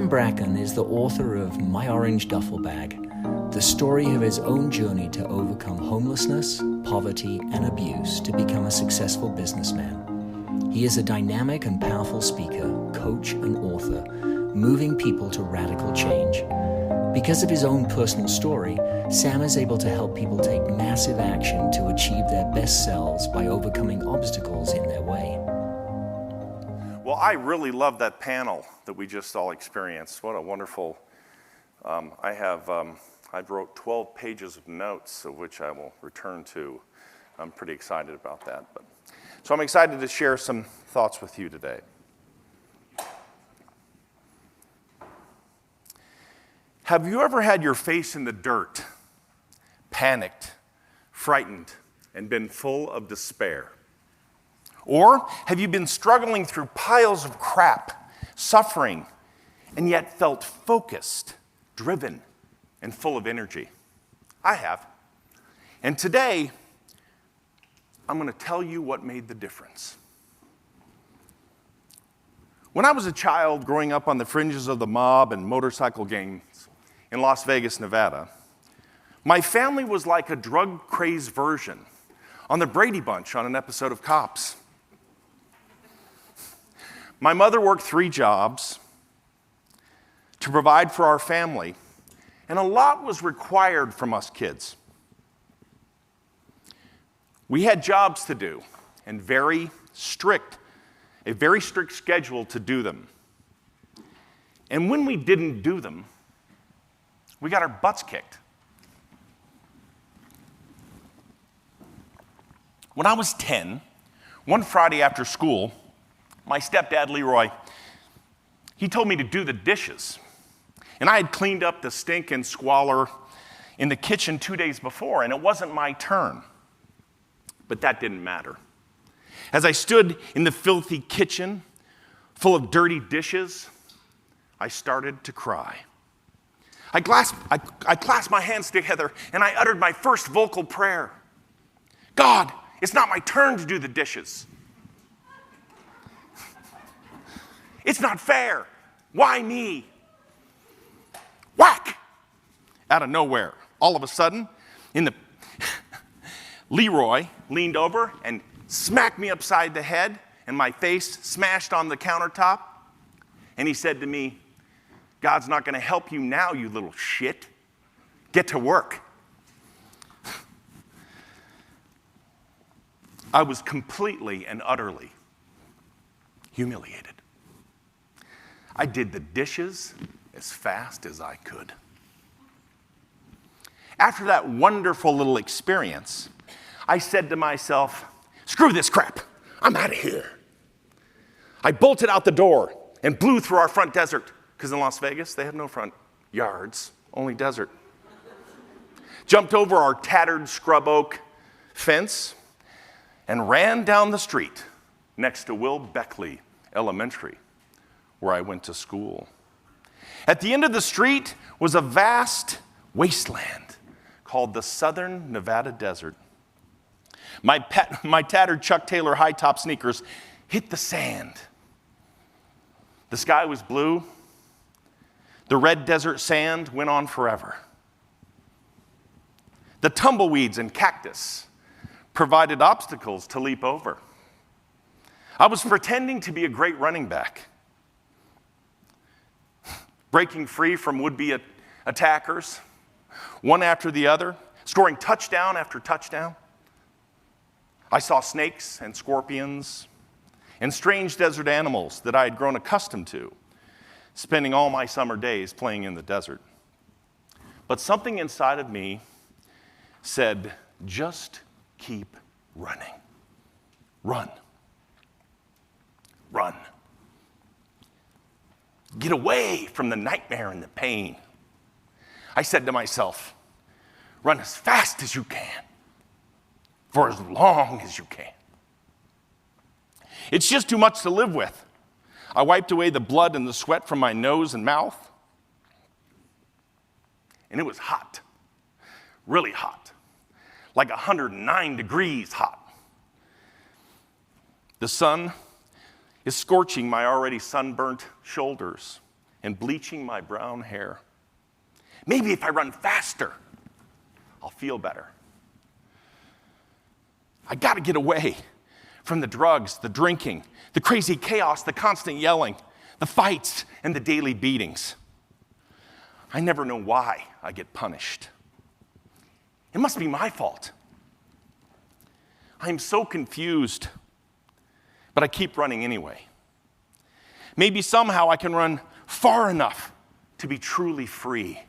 Sam Bracken is the author of My Orange Duffel Bag, the story of his own journey to overcome homelessness, poverty, and abuse to become a successful businessman. He is a dynamic and powerful speaker, coach, and author, moving people to radical change. Because of his own personal story, Sam is able to help people take massive action to achieve their best selves by overcoming obstacles in their way. Well, I really love that panel that we just all experienced. What a wonderful, I wrote 12 pages of notes, of which I will return to. I'm pretty excited about that. So I'm excited to share some thoughts with you today. Have you ever had your face in the dirt, panicked, frightened, and been full of despair? Or have you been struggling through piles of crap, suffering, and yet felt focused, driven, and full of energy? I have. And today, I'm going to tell you what made the difference. When I was a child growing up on the fringes of the mob and motorcycle gangs in Las Vegas, Nevada, my family was like a drug-crazed version on the Brady Bunch on an episode of Cops. My mother worked 3 jobs to provide for our family, and a lot was required from us kids. We had jobs to do, and a very strict schedule to do them. And when we didn't do them, we got our butts kicked. When I was 10, one Friday after school, my stepdad, LeRoy, he told me to do the dishes. And I had cleaned up the stink and squalor in the kitchen 2 days before, and it wasn't my turn. But that didn't matter. As I stood in the filthy kitchen, full of dirty dishes, I started to cry. I clasped my hands together, and I uttered my first vocal prayer. God, it's not my turn to do the dishes. It's not fair. Why me? Whack! Out of nowhere, all of a sudden, LeRoy leaned over and smacked me upside the head, and my face smashed on the countertop. And he said to me, God's not going to help you now, you little shit. Get to work. I was completely and utterly humiliated. I did the dishes as fast as I could. After that wonderful little experience, I said to myself, screw this crap, I'm out of here. I bolted out the door and blew through our front desert, because in Las Vegas, they have no front yards, only desert. Jumped over our tattered scrub oak fence and ran down the street next to Will Beckley Elementary, where I went to school. At the end of the street was a vast wasteland called the Southern Nevada Desert. My tattered Chuck Taylor high-top sneakers hit the sand. The sky was blue. The red desert sand went on forever. The tumbleweeds and cactus provided obstacles to leap over. I was pretending to be a great running back, breaking free from would-be attackers, one after the other, scoring touchdown after touchdown. I saw snakes and scorpions and strange desert animals that I had grown accustomed to, spending all my summer days playing in the desert. But something inside of me said, just keep running. Run. Run. Get away from the nightmare and the pain. I said to myself, run as fast as you can, for as long as you can. It's just too much to live with. I wiped away the blood and the sweat from my nose and mouth, and it was hot, really hot, like 109 degrees hot. The sun is scorching my already sunburnt shoulders and bleaching my brown hair. Maybe if I run faster, I'll feel better. I got to get away from the drugs, the drinking, the crazy chaos, the constant yelling, the fights, and the daily beatings. I never know why I get punished. It must be my fault. I am so confused, but I keep running anyway. Maybe somehow I can run far enough to be truly free.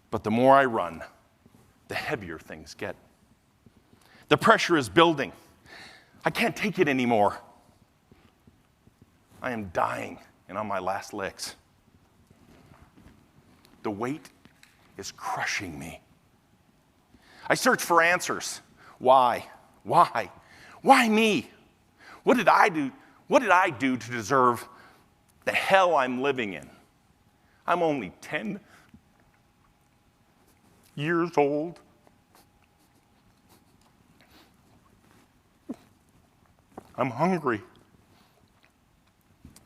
But the more I run, the heavier things get. The pressure is building. I can't take it anymore. I am dying and on my last legs. The weight is crushing me. I search for answers. Why? Why? Why me? What did I do? What did I do to deserve the hell I'm living in? I'm only 10 years old. I'm hungry,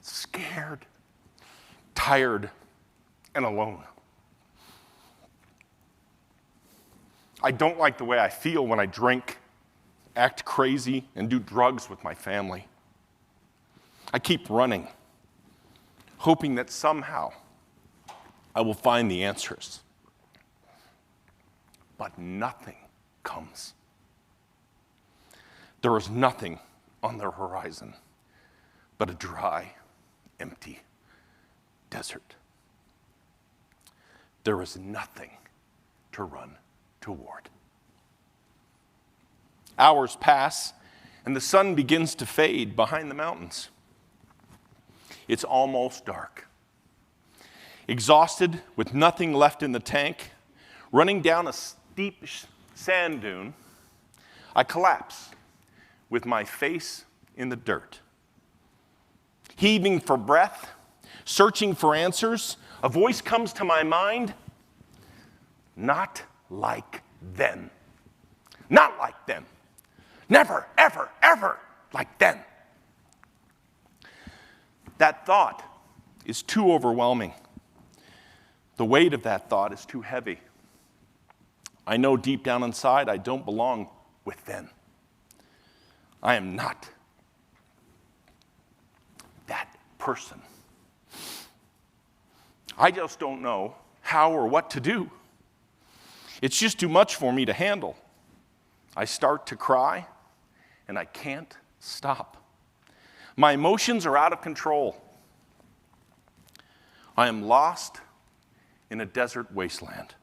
scared, tired, and alone. I don't like the way I feel when I drink, act crazy, and do drugs with my family. I keep running, hoping that somehow I will find the answers. But nothing comes. There is nothing on the horizon but a dry, empty desert. There is nothing to run toward. Hours pass, and the sun begins to fade behind the mountains. It's almost dark. Exhausted, with nothing left in the tank, running down a steep sand dune, I collapse with my face in the dirt. Heaving for breath, searching for answers, a voice comes to my mind. Not like them. Not like them. Never, ever, ever like them. That thought is too overwhelming. The weight of that thought is too heavy. I know deep down inside I don't belong with them. I am not that person. I just don't know how or what to do. It's just too much for me to handle. I start to cry, and I can't stop. My emotions are out of control. I am lost in a desert wasteland.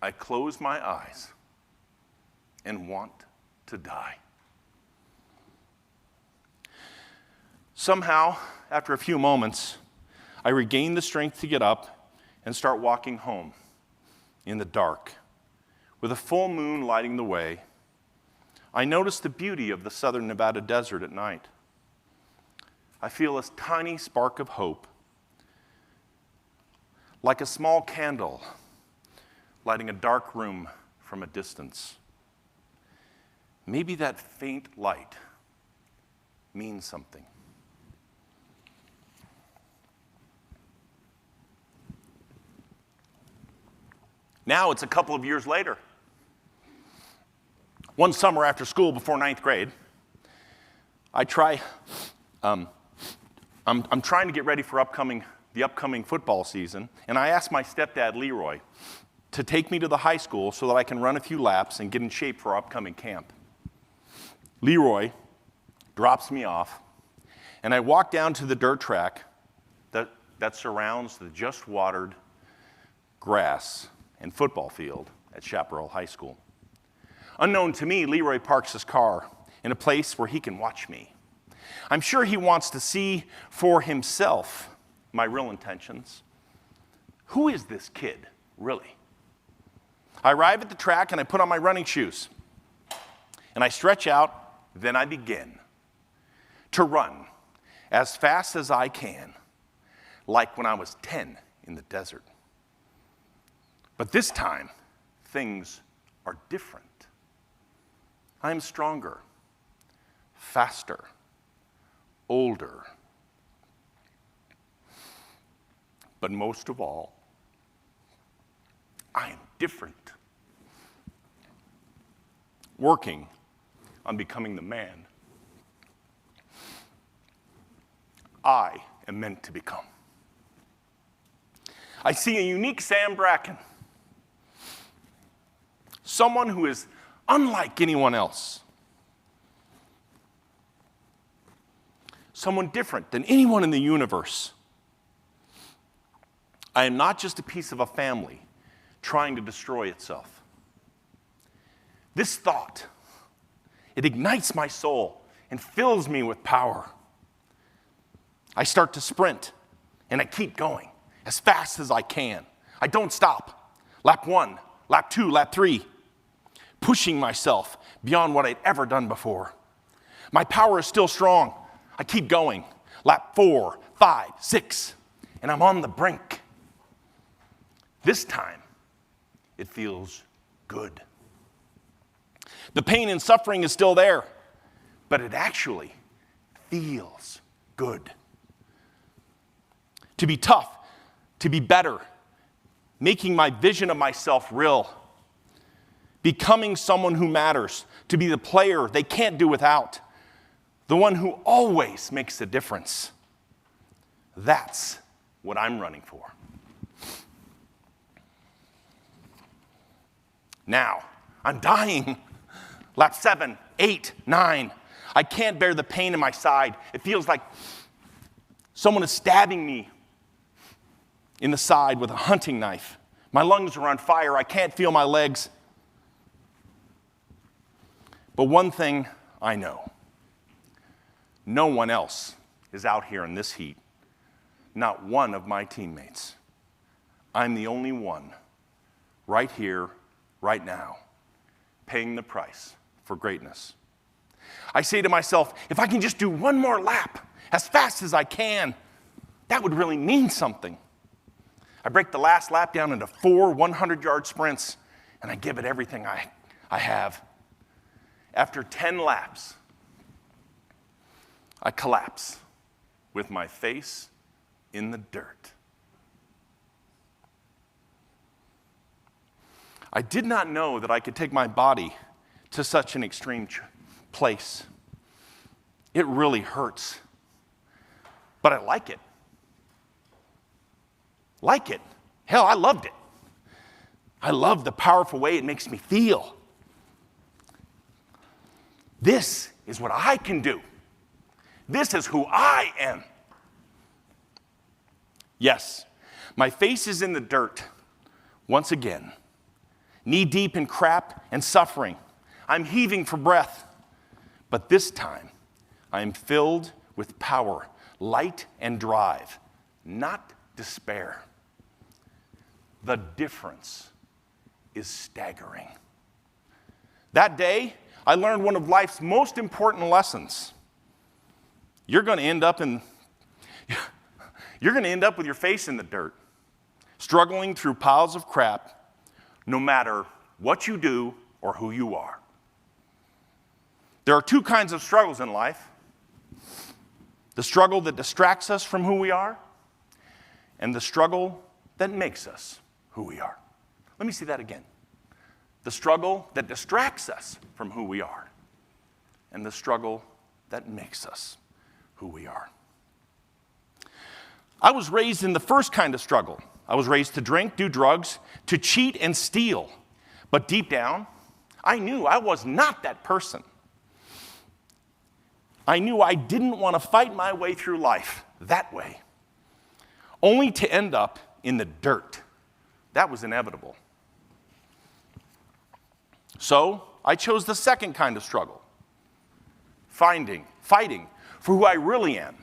I close my eyes and want to die. Somehow, after a few moments, I regain the strength to get up and start walking home in the dark. With a full moon lighting the way, I notice the beauty of the southern Nevada desert at night. I feel a tiny spark of hope, like a small candle lighting a dark room from a distance. Maybe that faint light means something. Now it's a couple of years later. One summer after school before 9th grade, I'm trying to get ready for the upcoming football season, and I asked my stepdad, LeRoy, to take me to the high school so that I can run a few laps and get in shape for our upcoming camp. LeRoy drops me off, and I walk down to the dirt track that surrounds the just watered grass and football field at Chaparral High School. Unknown to me, LeRoy parks his car in a place where he can watch me. I'm sure he wants to see for himself my real intentions. Who is this kid, really? I arrive at the track and I put on my running shoes. And I stretch out, then I begin to run as fast as I can, like when I was 10 in the desert. But this time, things are different. I am stronger, faster, older, But most of all, I am different. Working on becoming the man I am meant to become. I see a unique Sam Bracken, someone who is unlike anyone else, someone different than anyone in the universe. I am not just a piece of a family trying to destroy itself. This thought, it ignites my soul and fills me with power. I start to sprint, and I keep going as fast as I can. I don't stop. Lap 1, lap 2, lap 3, pushing myself beyond what I'd ever done before. My power is still strong. I keep going. Lap 4, 5, 6, and I'm on the brink. This time, it feels good. The pain and suffering is still there, but it actually feels good. To be tough, to be better, making my vision of myself real, becoming someone who matters, to be the player they can't do without, the one who always makes a difference. That's what I'm running for. Now, I'm dying. Lap 7, 8, 9. I can't bear the pain in my side. It feels like someone is stabbing me in the side with a hunting knife. My lungs are on fire. I can't feel my legs. But one thing I know. No one else is out here in this heat. Not one of my teammates. I'm the only one right here, right now, paying the price for greatness. I say to myself, if I can just do one more lap as fast as I can, that would really mean something. I break the last lap down into 4 100-yard sprints, and I give it everything I have. After 10 laps, I collapse with my face in the dirt. I did not know that I could take my body to such an extreme place. It really hurts, but I like it. Like it. Hell, I loved it. I love the powerful way it makes me feel. This is what I can do. This is who I am. Yes, my face is in the dirt once again, knee-deep in crap and suffering. I'm heaving for breath. But this time, I am filled with power, light, and drive, not despair. The difference is staggering. That day, I learned one of life's most important lessons. You're going to end up with your face in the dirt, struggling through piles of crap, no matter what you do or who you are. There are 2 kinds of struggles in life. The struggle that distracts us from who we are, and the struggle that makes us who we are. Let me see that again. The struggle that distracts us from who we are, and the struggle that makes us who we are. I was raised in the first kind of struggle. I was raised to drink, do drugs, to cheat and steal. But deep down, I knew I was not that person. I knew I didn't want to fight my way through life that way, only to end up in the dirt. That was inevitable. So I chose the second kind of struggle, fighting for who I really am,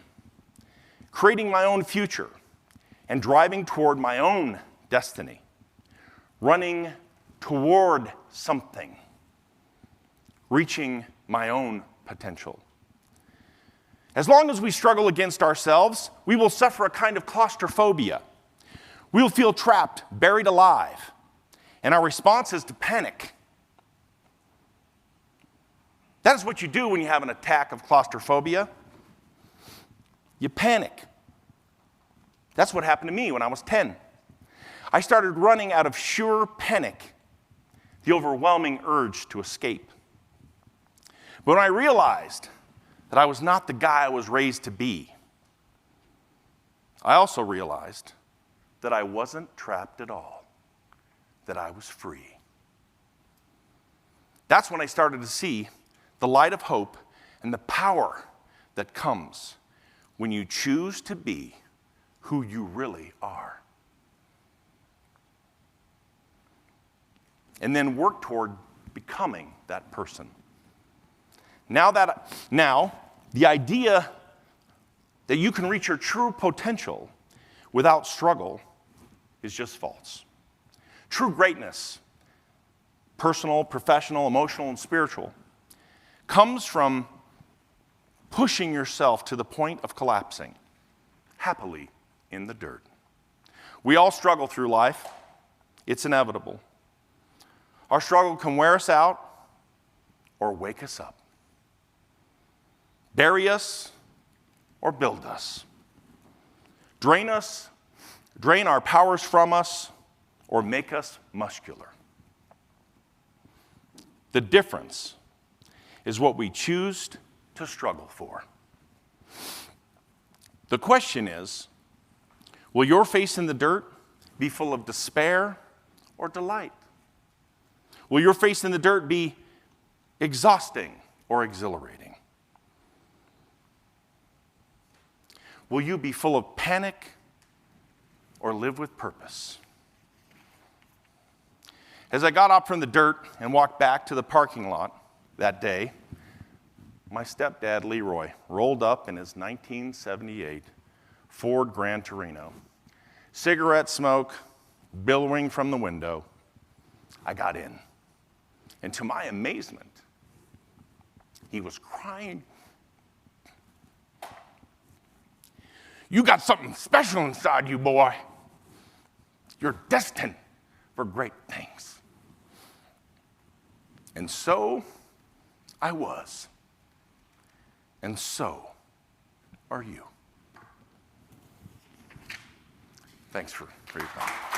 creating my own future, and driving toward my own destiny, running toward something, reaching my own potential. As long as we struggle against ourselves, we will suffer a kind of claustrophobia. We will feel trapped, buried alive, and our response is to panic. That is what you do when you have an attack of claustrophobia. You panic. That's what happened to me when I was 10. I started running out of sheer panic, the overwhelming urge to escape. But when I realized that I was not the guy I was raised to be, I also realized that I wasn't trapped at all, that I was free. That's when I started to see the light of hope and the power that comes when you choose to be who you really are. And then work toward becoming that person. Now, the idea that you can reach your true potential without struggle is just false. True greatness, personal, professional, emotional, and spiritual, comes from pushing yourself to the point of collapsing, happily in the dirt. We all struggle through life. It's inevitable. Our struggle can wear us out or wake us up, bury us or build us, drain our powers from us, or make us muscular. The difference is what we choose to struggle for. The question is, will your face in the dirt be full of despair or delight? Will your face in the dirt be exhausting or exhilarating? Will you be full of panic or live with purpose? As I got up from the dirt and walked back to the parking lot that day, my stepdad, LeRoy, rolled up in his 1978 Ford Grand Torino. Cigarette smoke billowing from the window. I got in. And to my amazement, he was crying. "You got something special inside you, boy. You're destined for great things." And so I was. And so are you. Thanks for your time.